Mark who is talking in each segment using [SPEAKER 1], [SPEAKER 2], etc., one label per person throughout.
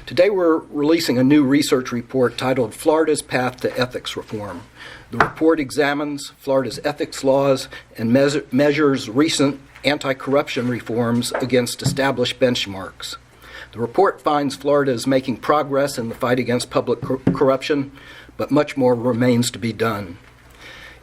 [SPEAKER 1] Today we're releasing a new research report titled Florida's Path to Ethics Reform. The report examines Florida's ethics laws and measures recent anti-corruption reforms against established benchmarks. The report finds Florida is making progress in the fight against public corruption, but much more remains to be done.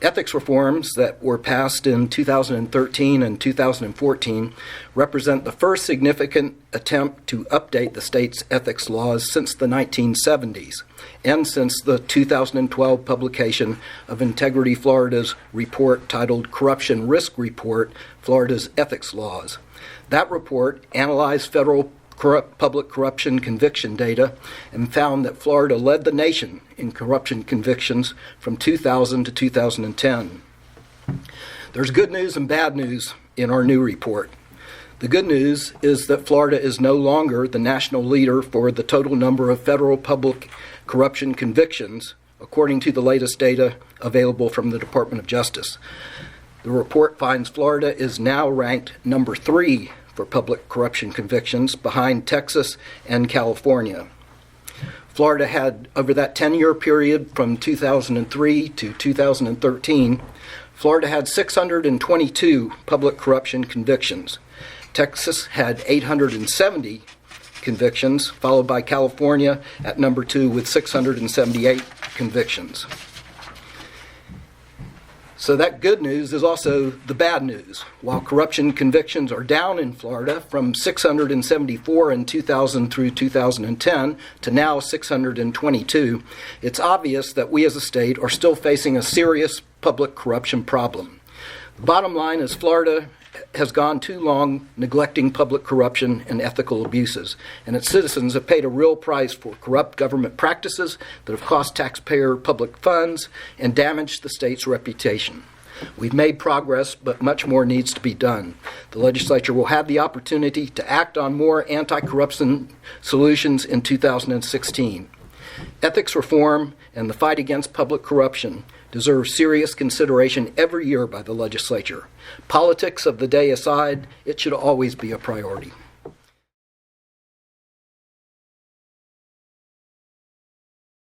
[SPEAKER 1] Ethics reforms that were passed in 2013 and 2014 represent the first significant attempt to update the state's ethics laws since the 1970s and since the 2012 publication of Integrity Florida's report titled Corruption Risk Report, Florida's Ethics Laws. That report analyzed federal public corruption conviction data and found that Florida led the nation in corruption convictions from 2000 to 2010. There's good news and bad news in our new report. The good news is that Florida is no longer the national leader for the total number of federal public corruption convictions, according to the latest data available from the Department of Justice. The report finds Florida is now ranked number 3 for public corruption convictions, behind Texas and California. Florida had, over that 10-year period from 2003 to 2013, Florida had 622 public corruption convictions. Texas had 870 convictions, followed by California at number 2 with 678 convictions. So that good news is also the bad news. While corruption convictions are down in Florida from 674 in 2000 through 2010 to now 622, it's obvious that we as a state are still facing a serious public corruption problem. The bottom line is Florida has gone too long neglecting public corruption and ethical abuses, and its citizens have paid a real price for corrupt government practices that have cost taxpayer public funds and damaged the state's reputation. We've made progress, but much more needs to be done. The legislature will have the opportunity to act on more anti-corruption solutions in 2016. Ethics reform and the fight against public corruption deserve serious consideration every year by the legislature. Politics of the day aside, it should always be a priority.